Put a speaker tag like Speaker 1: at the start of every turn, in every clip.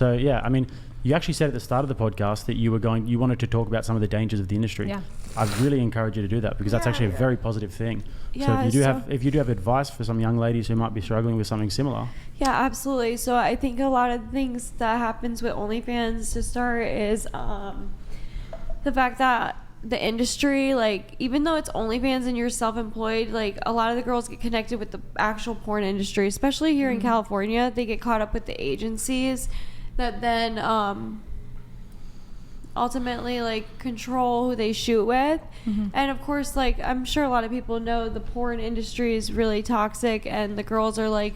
Speaker 1: So yeah, I mean, you actually said at the start of the podcast that you wanted to talk about some of the dangers of the industry.
Speaker 2: Yeah.
Speaker 1: I'd really encourage you to do that, because that's actually a very positive thing.
Speaker 2: Yeah,
Speaker 1: so if you do have advice for some young ladies who might be struggling with something similar.
Speaker 3: Yeah, absolutely. So I think a lot of the things that happens with OnlyFans to start is the fact that the industry, like, even though it's OnlyFans and you're self-employed, like, a lot of the girls get connected with the actual porn industry, especially here in California. They get caught up with the agencies that then ultimately, like, control who they shoot with. And of course, like, I'm sure a lot of people know the porn industry is really toxic, and the girls are, like,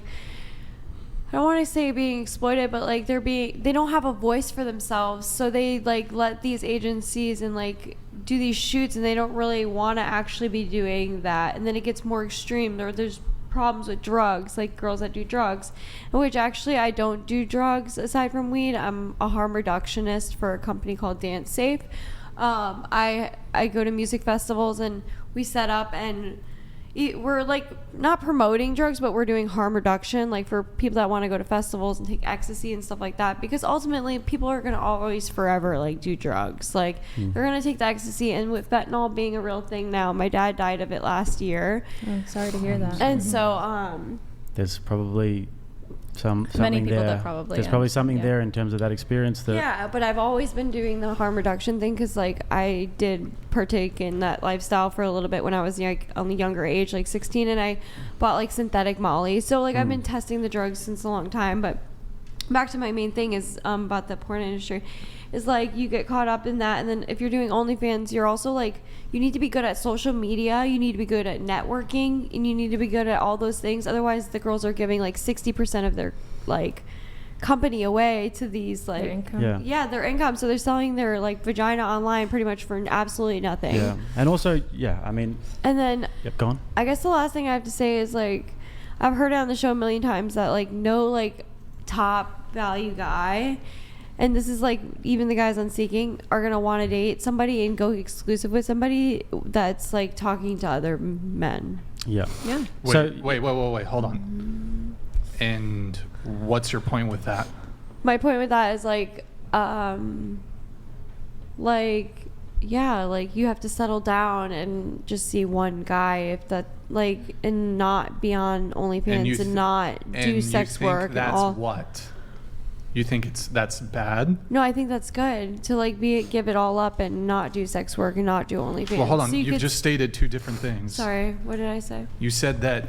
Speaker 3: I don't want to say being exploited, but like they don't have a voice for themselves, so they like let these agencies and like do these shoots, and they don't really want to actually be doing that. And then it gets more extreme. There's problems with drugs, like girls that do drugs, which actually I don't do drugs aside from weed. I'm a harm reductionist for a company called Dance Safe. I go to music festivals, and we set up, and we're like not promoting drugs, but we're doing harm reduction, like for people that want to go to festivals and take ecstasy and stuff like that, because ultimately people are going to always forever like do drugs. Like they're going to take the ecstasy, and with fentanyl being a real thing now, my dad died of it last year.
Speaker 2: Sorry to hear that.
Speaker 3: And so
Speaker 1: there's probably something
Speaker 2: many people
Speaker 1: there.
Speaker 2: that probably
Speaker 1: There's probably something there in terms of that experience. That
Speaker 3: yeah, but I've always been doing the harm reduction thing, because like I did partake in that lifestyle for a little bit when I was like on the younger age, like 16, and I bought like synthetic Molly. So like I've been testing the drugs since a long time. But back to my main thing is about the porn industry, is like you get caught up in that, and then if you're doing OnlyFans, you're also like, you need to be good at social media, you need to be good at networking, and you need to be good at all those things. Otherwise the girls are giving like 60% of their like company away to these like
Speaker 2: their income.
Speaker 3: Their income. So they're selling their like vagina online pretty much for absolutely nothing.
Speaker 1: And also I mean,
Speaker 3: and then
Speaker 1: go on.
Speaker 3: I guess the last thing I have to say is like, I've heard it on the show a million times that like no like top value guy, and this is like even the guys on Seeking, are gonna want to date somebody and go exclusive with somebody that's like talking to other men.
Speaker 1: Yeah.
Speaker 4: Wait, hold on. And what's your point with that?
Speaker 3: My point with that is like you have to settle down and just see one guy, if that like, and not be on OnlyFans and not do sex work and all.
Speaker 4: What? You think that's bad?
Speaker 3: No, I think that's good to like give it all up and not do sex work and not do OnlyFans.
Speaker 4: Well, hold on.
Speaker 3: So
Speaker 4: You've just stated two different things.
Speaker 3: Sorry, what did I say?
Speaker 4: You said that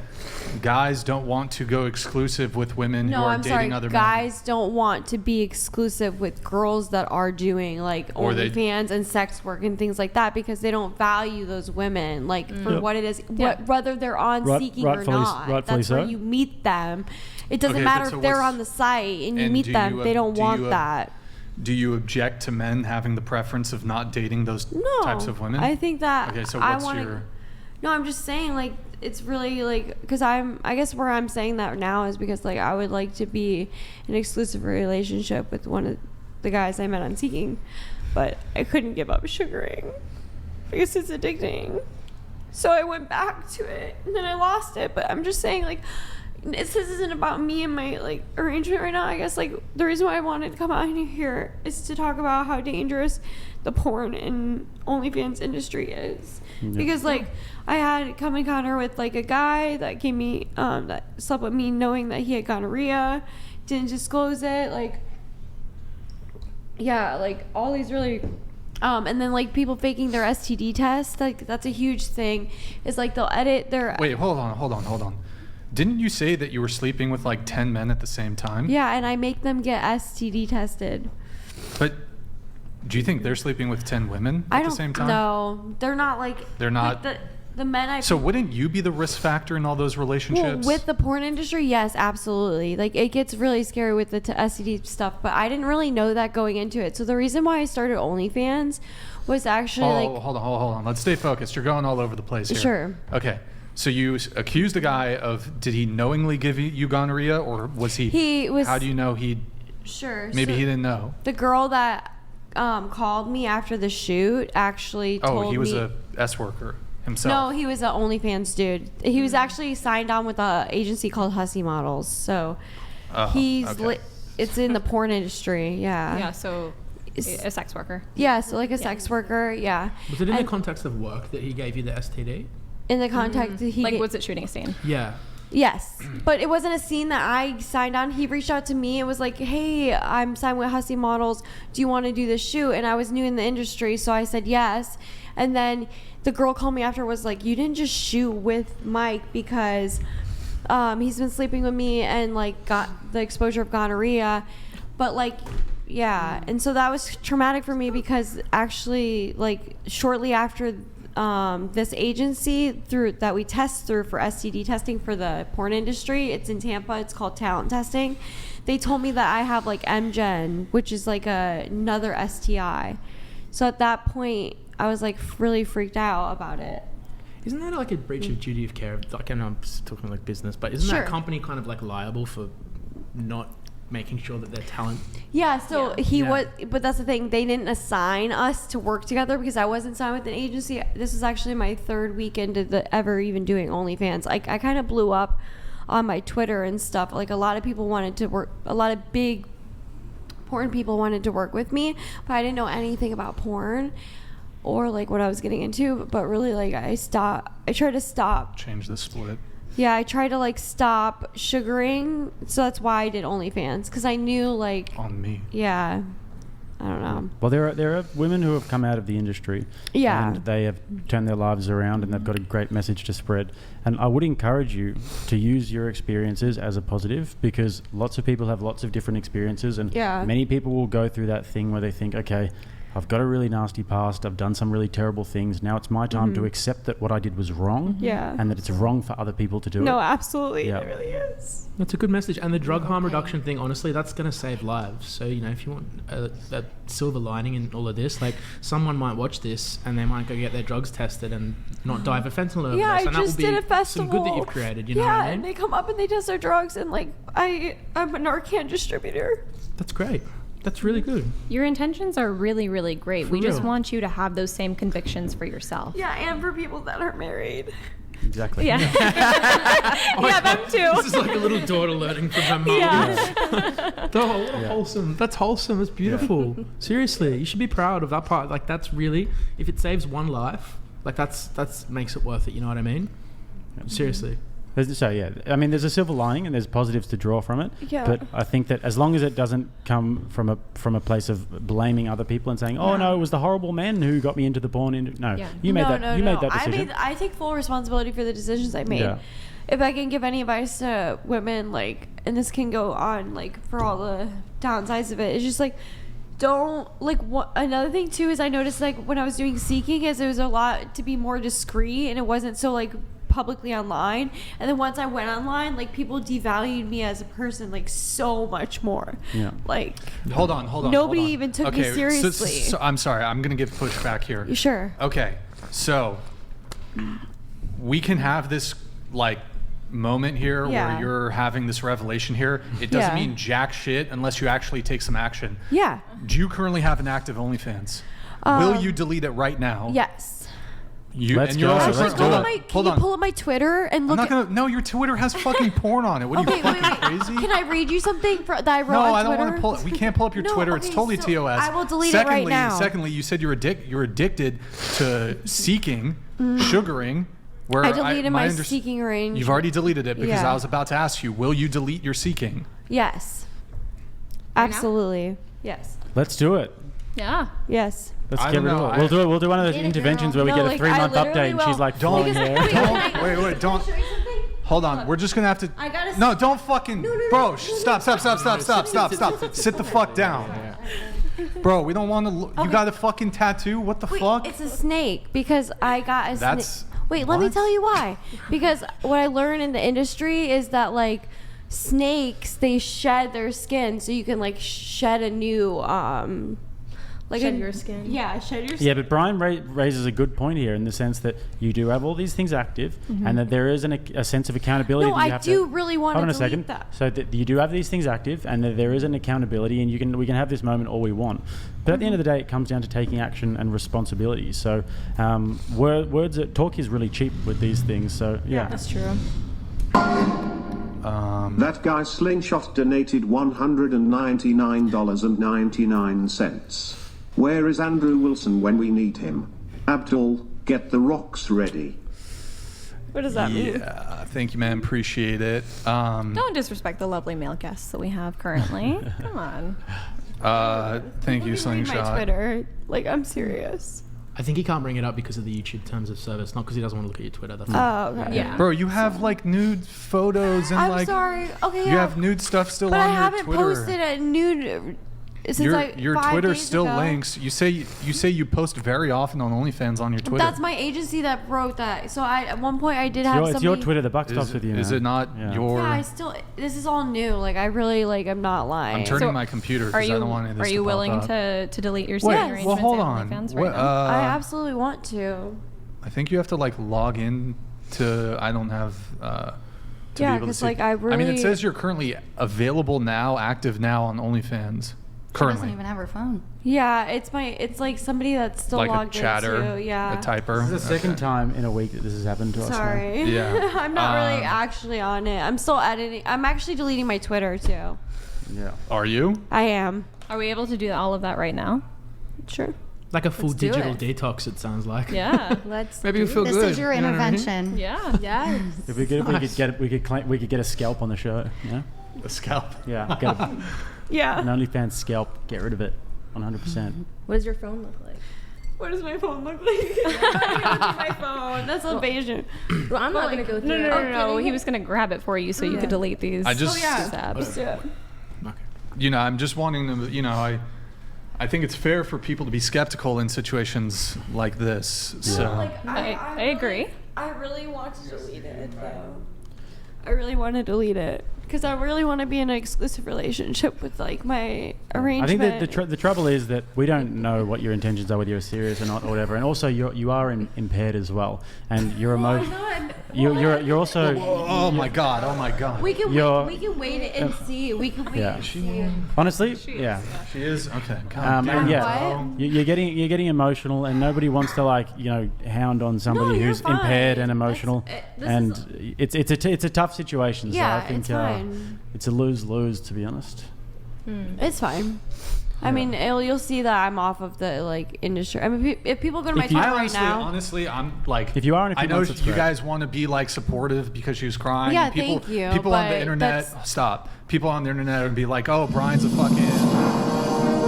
Speaker 4: guys don't want to go exclusive with women who are dating other men.
Speaker 3: Guys don't want to be exclusive with girls that are doing like OnlyFans and sex work and things like that, because they don't value those women like for what it is, whether they're on Seeking or not. That's where you meet them. It doesn't matter if they're on the site and you meet them. They don't want that.
Speaker 4: Do you object to men having the preference of not dating those types of women?
Speaker 3: I think that.
Speaker 4: Okay, so what's your...
Speaker 3: No, I'm just saying like it's really like, because I guess where I'm saying that now is because like I would like to be in an exclusive relationship with one of the guys I met on Seeking, but I couldn't give up sugaring because it's addicting. So I went back to it and then I lost it. But I'm just saying like, this isn't about me and my like arrangement right now. I guess like the reason why I wanted to come out here is to talk about how dangerous the porn and OnlyFans industry is. Because like I had come encounter with like a guy that gave me that slept with me knowing that he had gonorrhea, didn't disclose it, like like all these really and then like people faking their STD test, like that's a huge thing. It's like they'll edit their...
Speaker 4: Wait, hold on. Didn't you say that you were sleeping with like 10 men at the same time?
Speaker 3: Yeah, and I make them get STD tested.
Speaker 4: But do you think they're sleeping with 10 women at the same time?
Speaker 3: No, they're not like...
Speaker 4: They're not...
Speaker 3: Like the men I...
Speaker 4: So wouldn't you be the risk factor in all those relationships?
Speaker 3: Well, with the porn industry, yes, absolutely. Like it gets really scary with the STD stuff, but I didn't really know that going into it. So the reason why I started OnlyFans was actually
Speaker 4: Hold on. Let's stay focused. You're going all over the place here.
Speaker 3: Sure.
Speaker 4: Okay. So you accused a guy of, did he knowingly give you gonorrhea, or was he...
Speaker 3: He was...
Speaker 4: How do you know he...
Speaker 3: Sure.
Speaker 4: Maybe he didn't know.
Speaker 3: The girl that called me after the shoot actually told me...
Speaker 4: Oh, he was a S worker himself.
Speaker 3: No, he was an OnlyFans dude. He was actually signed on with an agency called Hussy Models. So he's... It's in the porn industry. Yeah.
Speaker 2: Yeah, so a sex worker.
Speaker 3: Yeah, so like a sex worker. Yeah.
Speaker 5: Was it in the context of work that he gave you the STD?
Speaker 3: In the context that he
Speaker 2: Like, was it shooting a scene?
Speaker 5: Yeah.
Speaker 3: Yes, but it wasn't a scene that I signed on. He reached out to me and was like, "Hey, I'm signed with Hussy Models. Do you want to do this shoot?" And I was new in the industry, so I said yes. And then the girl called me after, was like, "You didn't just shoot with Mike because he's been sleeping with me and like got the exposure of gonorrhea." But like, yeah, and so that was traumatic for me because actually, like, shortly after this agency that we test through for STD testing for the porn industry, it's in Tampa, it's called Talent Testing. They told me that I have like MGen, which is like another STI. So at that point, I was like really freaked out about it.
Speaker 5: Isn't that like a breach of duty of care? Like, I know I'm just talking like business, but isn't that company kind of like liable for not making sure that their talent?
Speaker 3: Yeah, so
Speaker 2: Yeah.
Speaker 3: he
Speaker 5: Yeah.
Speaker 3: was, but that's the thing, they didn't assign us to work together because I wasn't signed with an agency. This is actually my third weekend of ever even doing OnlyFans. Like, I kind of blew up on my Twitter and stuff. Like, a lot of people wanted to work, a lot of big porn people wanted to work with me, but I didn't know anything about porn or like what I was getting into. But really, like, I tried to stop.
Speaker 4: Change the split.
Speaker 3: Yeah, I tried to like stop sugaring, so that's why I did OnlyFans, because I knew like,
Speaker 4: On me.
Speaker 3: yeah, I don't know.
Speaker 1: Well, there are women who have come out of the industry,
Speaker 3: Yeah.
Speaker 1: and they have turned their lives around, and they've got a great message to spread. And I would encourage you to use your experiences as a positive, because lots of people have lots of different experiences, and
Speaker 3: Yeah.
Speaker 1: many people will go through that thing where they think, okay, I've got a really nasty past, I've done some really terrible things, now it's my time to accept that what I did was wrong,
Speaker 3: Yeah.
Speaker 1: and that it's wrong for other people to do
Speaker 3: No,
Speaker 1: it.
Speaker 3: absolutely,
Speaker 1: Yeah.
Speaker 3: it really is.
Speaker 5: That's a good message. And the drug harm reduction thing, honestly, that's going to save lives. So, you know, if you want a silver lining in all of this, like, someone might watch this and they might go get their drugs tested and not die of a fentanyl overdose.
Speaker 3: Yeah, I
Speaker 5: and that
Speaker 3: just
Speaker 5: will be
Speaker 3: did a festival.
Speaker 5: some good that you've created, you know
Speaker 3: yeah,
Speaker 5: what I mean?
Speaker 3: and they come up and they test their drugs, and like, I'm a Narcan distributor.
Speaker 5: That's great. That's really good.
Speaker 2: Your intentions are really, really great.
Speaker 5: For
Speaker 2: We just
Speaker 5: real.
Speaker 2: want you to have those same convictions for yourself.
Speaker 3: Yeah, and for people that are married.
Speaker 1: Exactly.
Speaker 2: Yeah. Yeah, them too.
Speaker 5: This is like a little daughter learning from her mum.
Speaker 2: Yeah.
Speaker 5: Wholesome. That's wholesome. That's beautiful. Seriously, you should be proud of that part. Like, that's really, if it saves one life, like, that's makes it worth it. You know what I mean? Seriously.
Speaker 1: So yeah, I mean, there's a silver lining and there's positives to draw from it.
Speaker 3: Yeah.
Speaker 1: But I think that as long as it doesn't come from a place of blaming other people and saying, "Oh no, it was the horrible men who got me into the porn," no,
Speaker 2: Yeah.
Speaker 1: you made that. You made that
Speaker 3: I
Speaker 1: decision.
Speaker 3: I take full responsibility for the decisions I made.
Speaker 1: Yeah.
Speaker 3: If I can give any advice to women, like, and this can go on, like, for all the downsides of it, it's just like, don't, like, another thing too is I noticed, like, when I was doing Seeking, is it was a lot to be more discreet, and it wasn't so, like, publicly online. And then once I went online, like, people devalued me as a person, like, so much more.
Speaker 1: Yeah.
Speaker 3: Like,
Speaker 4: Hold on.
Speaker 3: Nobody
Speaker 4: hold on.
Speaker 3: even took me seriously.
Speaker 4: So I'm sorry. I'm going to give pushback here.
Speaker 3: sure.
Speaker 4: Okay. So we can have this, like, moment here
Speaker 3: Yeah.
Speaker 4: where you're having this revelation here. It doesn't
Speaker 3: Yeah.
Speaker 4: mean jack shit unless you actually take some action.
Speaker 3: Yeah.
Speaker 4: Do you currently have an active OnlyFans? Will you delete it right now?
Speaker 3: Yes.
Speaker 1: Let's
Speaker 4: and you're
Speaker 1: go.
Speaker 4: also
Speaker 1: Let's
Speaker 4: hold
Speaker 1: do
Speaker 4: on,
Speaker 1: it.
Speaker 3: Can
Speaker 4: hold
Speaker 3: you
Speaker 4: on.
Speaker 3: pull up my Twitter and
Speaker 4: I'm
Speaker 3: look
Speaker 4: not
Speaker 3: at...
Speaker 4: gonna. No, your Twitter has fucking porn on it. What are you
Speaker 3: Okay,
Speaker 4: fucking crazy?
Speaker 3: Can I read you something that I wrote
Speaker 4: No,
Speaker 3: on
Speaker 4: I don't
Speaker 3: Twitter?
Speaker 4: want to pull it. We can't pull up your
Speaker 3: No,
Speaker 4: Twitter. It's
Speaker 3: okay,
Speaker 4: totally
Speaker 3: so
Speaker 4: TOS.
Speaker 3: I will delete it right now.
Speaker 4: Secondly, you said you're addicted to Seeking, sugaring. Where
Speaker 3: I deleted my
Speaker 4: under-
Speaker 3: Seeking range.
Speaker 4: You've already deleted it because
Speaker 3: Yeah.
Speaker 4: I was about to ask you, will you delete your Seeking?
Speaker 3: Yes.
Speaker 2: Right now?
Speaker 3: Absolutely. Yes.
Speaker 1: Let's do it.
Speaker 2: Yeah.
Speaker 3: Yes.
Speaker 1: Let's
Speaker 4: I
Speaker 1: get
Speaker 4: don't
Speaker 1: rid
Speaker 4: know.
Speaker 1: of it. We'll do it. We'll do one of those
Speaker 3: Get it,
Speaker 1: interventions
Speaker 3: girl.
Speaker 1: where we
Speaker 3: No,
Speaker 1: get a
Speaker 3: like, I
Speaker 1: 3-month
Speaker 3: literally
Speaker 1: update, and she's
Speaker 3: will.
Speaker 1: like,
Speaker 4: Don't-
Speaker 1: flowing hair.
Speaker 3: Wait, can I-
Speaker 4: Wait, don't.
Speaker 3: Can I show you something?
Speaker 4: Hold on. We're just gonna have to.
Speaker 3: I gotta
Speaker 4: No,
Speaker 3: s-
Speaker 4: don't fucking.
Speaker 3: No,
Speaker 4: Bro,
Speaker 3: no,
Speaker 4: stop. Sit the fuck down. Bro, we don't want to. You
Speaker 3: Okay.
Speaker 4: got a fucking tattoo? What the
Speaker 3: Wait,
Speaker 4: fuck?
Speaker 3: it's a snake because I got a
Speaker 4: That's-
Speaker 3: snake. Wait, let me
Speaker 4: what?
Speaker 3: tell you why. Because what I learned in the industry is that, like, snakes, they shed their skin, so you can, like, shed a new like
Speaker 2: Shed your skin.
Speaker 3: Yeah, shed your skin.
Speaker 1: Yeah, but Brian raises a good point here in the sense that you do have all these things active, and that there is a sense of accountability.
Speaker 3: No,
Speaker 1: that you
Speaker 3: I
Speaker 1: have
Speaker 3: do
Speaker 1: to,
Speaker 3: really want to
Speaker 1: Hold on a
Speaker 3: delete
Speaker 1: second.
Speaker 3: that.
Speaker 1: So that you do have these things active, and that there is an accountability, and we can have this moment all we want. But at the end of the day, it comes down to taking action and responsibility. So talk is really cheap with these things. So yeah.
Speaker 2: That's true.
Speaker 6: That guy Slingshot donated $199.99. Where is Andrew Wilson when we need him? Abdul, get the rocks ready.
Speaker 3: What does that mean?
Speaker 4: Yeah, thank you, man. Appreciate it.
Speaker 2: Don't disrespect the lovely male guests that we have currently. Come on.
Speaker 4: Thank you,
Speaker 3: Read
Speaker 4: Slingshot.
Speaker 3: my Twitter. Like, I'm serious.
Speaker 5: I think he can't bring it up because of the YouTube terms of service, not because he doesn't want to look at your Twitter. That's
Speaker 3: Oh, okay.
Speaker 2: Yeah.
Speaker 4: Bro, you have like nude photos and
Speaker 3: I'm
Speaker 4: like
Speaker 3: sorry. Okay,
Speaker 4: you
Speaker 3: yeah.
Speaker 4: have nude stuff still
Speaker 3: But
Speaker 4: on
Speaker 3: I
Speaker 4: your
Speaker 3: haven't
Speaker 4: Twitter.
Speaker 3: posted a nude since like
Speaker 4: your
Speaker 3: 5
Speaker 4: Twitter
Speaker 3: days
Speaker 4: still
Speaker 3: ago.
Speaker 4: links. You say you post very often on OnlyFans on your Twitter.
Speaker 3: That's my agency that wrote that. So at one point I did have
Speaker 1: It's
Speaker 3: somebody.
Speaker 1: your Twitter. The buck stops with you.
Speaker 4: Is
Speaker 1: man.
Speaker 4: it not
Speaker 1: Yeah.
Speaker 4: your?
Speaker 3: Yeah, I still. This is all new. Like I really like. I'm not lying.
Speaker 4: I'm turning
Speaker 2: So,
Speaker 4: my computer
Speaker 2: Are
Speaker 4: because I
Speaker 2: you
Speaker 4: don't want any of this
Speaker 2: are you
Speaker 4: to pop
Speaker 2: willing
Speaker 4: up.
Speaker 2: to delete your
Speaker 4: Wait,
Speaker 2: seating
Speaker 3: Yes.
Speaker 2: arrangements
Speaker 4: well, hold
Speaker 2: and
Speaker 4: on.
Speaker 2: OnlyFans
Speaker 4: What,
Speaker 2: right now?
Speaker 3: I absolutely want to.
Speaker 4: I think you have to like log in to. I don't have. To
Speaker 3: Yeah,
Speaker 4: be able to
Speaker 3: 'cause,
Speaker 4: see.
Speaker 3: like, I
Speaker 4: I mean, it
Speaker 3: really-
Speaker 4: says you're currently available now, active now on OnlyFans.
Speaker 7: She
Speaker 4: Currently,
Speaker 7: doesn't even have her phone.
Speaker 3: Yeah, it's like somebody that's still
Speaker 4: like a
Speaker 3: logged
Speaker 4: chatter,
Speaker 3: into. Yeah.
Speaker 4: a typer.
Speaker 1: This is the second
Speaker 4: Okay.
Speaker 1: time in a week that this has happened to us. now.
Speaker 3: Sorry.
Speaker 4: Yeah.
Speaker 3: I'm not really actually on it. I'm still editing. I'm actually deleting my Twitter too.
Speaker 1: Yeah.
Speaker 4: Are you?
Speaker 3: I am.
Speaker 2: Are we able to do all of that right now?
Speaker 3: Sure.
Speaker 5: like a full
Speaker 2: Let's do
Speaker 5: digital
Speaker 2: it.
Speaker 5: detox, it sounds like.
Speaker 2: Yeah.
Speaker 3: Let's.
Speaker 4: Maybe you
Speaker 3: do
Speaker 4: feel
Speaker 7: This
Speaker 4: good.
Speaker 7: is your
Speaker 4: you know what I mean?
Speaker 7: intervention.
Speaker 2: Yeah.
Speaker 3: Yes.
Speaker 1: If we could, we
Speaker 5: Nice.
Speaker 1: could get we could get a scalp on the show. Yeah.
Speaker 4: The scalp.
Speaker 1: Yeah. Get an
Speaker 3: Yeah.
Speaker 1: OnlyFans scalp. Get rid of it. 100%.
Speaker 2: What does your phone look like?
Speaker 3: What does my phone look like? I'm gonna go through my phone. That's invasion.
Speaker 2: Well, I'm not
Speaker 3: like-
Speaker 2: gonna go through
Speaker 3: no,
Speaker 2: it.
Speaker 3: no, no, no.
Speaker 2: He was gonna grab it for you so you could delete these.
Speaker 4: I just-
Speaker 3: Oh, yeah.
Speaker 2: tabs.
Speaker 3: Yeah.
Speaker 5: Okay.
Speaker 4: You know, I'm just wanting to. You know, I think it's fair for people to be skeptical in situations like this. So.
Speaker 2: I agree.
Speaker 3: I really want to delete it though. I really want to delete it because I really want to be in an exclusive relationship with like my
Speaker 1: I
Speaker 3: arrangement.
Speaker 1: think that the trouble is that we don't know what your intentions are, whether you're serious or not, or whatever. And also, you are impaired as well, and your emotion. You're also.
Speaker 4: Oh my god! Oh my god!
Speaker 3: We can
Speaker 1: You're-
Speaker 3: wait. We can wait it and see. We can wait.
Speaker 1: Yeah.
Speaker 3: And see.
Speaker 1: Honestly, yeah.
Speaker 4: She is okay. God
Speaker 1: And
Speaker 4: damn.
Speaker 1: yeah,
Speaker 3: What?
Speaker 1: you're getting emotional, and nobody wants to like hound on somebody
Speaker 3: you're
Speaker 1: who's impaired
Speaker 3: fine.
Speaker 1: and emotional,
Speaker 3: This
Speaker 1: and it's a tough situation.
Speaker 3: Yeah,
Speaker 1: so I think
Speaker 3: it's fine.
Speaker 1: it's a lose-lose, to be honest.
Speaker 3: It's fine. I mean, you'll see that I'm off of the like industry. I mean, if people go to my
Speaker 1: If you-
Speaker 3: Twitter
Speaker 4: I
Speaker 3: right now,
Speaker 4: honestly, I'm like.
Speaker 1: If you are in a few
Speaker 4: I know
Speaker 1: months, it's
Speaker 4: you
Speaker 1: great.
Speaker 4: guys want to be like supportive because she was crying.
Speaker 3: Yeah,
Speaker 4: people,
Speaker 3: thank you,
Speaker 4: People on the
Speaker 3: but
Speaker 4: internet,
Speaker 3: that's-
Speaker 4: stop. People on the internet would be like, "Oh, Brian's a fucking."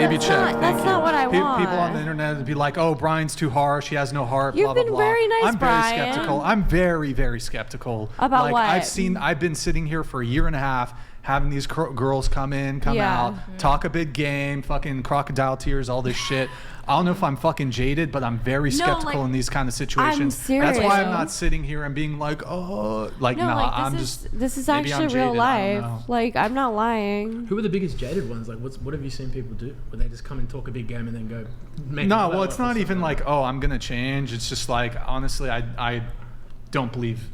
Speaker 4: AB check.
Speaker 3: not-
Speaker 4: thank
Speaker 3: that's
Speaker 4: you.
Speaker 3: not what I
Speaker 4: People
Speaker 3: want.
Speaker 4: on the internet would be like, "Oh, Brian's too harsh. He has no heart."
Speaker 3: You've
Speaker 4: blah, blah,
Speaker 3: been
Speaker 4: blah.
Speaker 3: very nice,
Speaker 4: I'm very
Speaker 3: Brian.
Speaker 4: skeptical. I'm very, very skeptical.
Speaker 3: About
Speaker 4: like,
Speaker 3: what?
Speaker 4: I've been sitting here for a year and a half. Having these girls come in, come
Speaker 3: Yeah.
Speaker 4: out, talk a big game, fucking crocodile tears, all this shit. I don't know if I'm fucking jaded, but I'm very
Speaker 3: No,
Speaker 4: skeptical
Speaker 3: like,
Speaker 4: in these kind of situations.
Speaker 3: serious.
Speaker 4: That's why I'm not sitting here and being like, oh, like,
Speaker 3: no,
Speaker 4: nah,
Speaker 3: like
Speaker 4: I'm
Speaker 3: this
Speaker 4: just.
Speaker 3: is this is
Speaker 4: maybe I'm
Speaker 3: actually real
Speaker 4: jaded, I don't
Speaker 3: life.
Speaker 4: know.
Speaker 3: Like I'm not lying.
Speaker 5: Who are the biggest jaded ones? Like, what have you seen people do? Where they just come and talk a big game and then go. Make
Speaker 4: No,
Speaker 5: it
Speaker 4: well,
Speaker 5: better
Speaker 4: it's
Speaker 5: or
Speaker 4: not even
Speaker 5: something?
Speaker 4: like, oh, I'm gonna change. It's just like, honestly, I don't believe.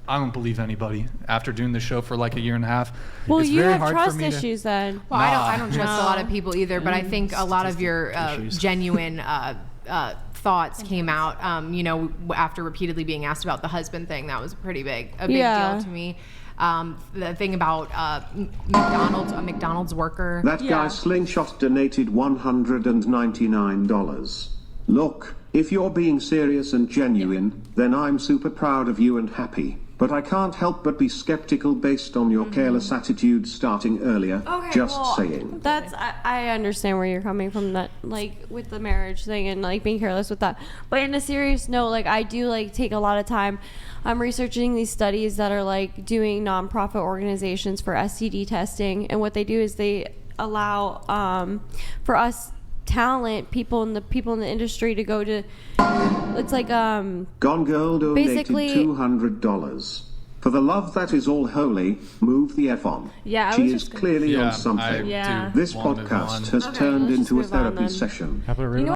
Speaker 4: I don't believe anybody after doing the show for like a year and a half.
Speaker 3: Well,
Speaker 4: it's
Speaker 3: you
Speaker 4: very
Speaker 3: have
Speaker 4: hard
Speaker 3: trust
Speaker 4: for me
Speaker 3: issues then.
Speaker 8: Well, I don't trust a lot of people either, but I think a lot of your
Speaker 5: issues.
Speaker 8: genuine thoughts came out. After repeatedly being asked about the husband thing, that was a big
Speaker 3: Yeah.
Speaker 8: deal to me. The thing about a McDonald's worker.
Speaker 6: That
Speaker 3: Yeah.
Speaker 6: guy Slingshot donated $199. Look, if you're being serious and genuine, then I'm super proud of you and happy. But I can't help but be skeptical based on your careless attitude starting earlier. Just saying.
Speaker 3: That's I understand where you're coming from. That like with the marriage thing and like being careless with that. But in a serious note, like I do like take a lot of time. I'm researching these studies that are like doing nonprofit organizations for STD testing, and what they do is they allow for us people in the industry to go to. It's like
Speaker 6: Gone Girl donated
Speaker 3: basically-
Speaker 6: $200. For the love that is all holy, move the F on.
Speaker 2: Yeah, I
Speaker 6: She
Speaker 2: was
Speaker 6: is
Speaker 2: just gonna-
Speaker 6: clearly
Speaker 4: Yeah,
Speaker 6: on something.
Speaker 2: Yeah.
Speaker 6: This
Speaker 4: wanna move
Speaker 6: podcast
Speaker 4: on.
Speaker 6: has turned
Speaker 3: let's just
Speaker 6: into a
Speaker 3: move on
Speaker 6: therapy
Speaker 3: then.
Speaker 6: session.
Speaker 1: Couple of
Speaker 3: You know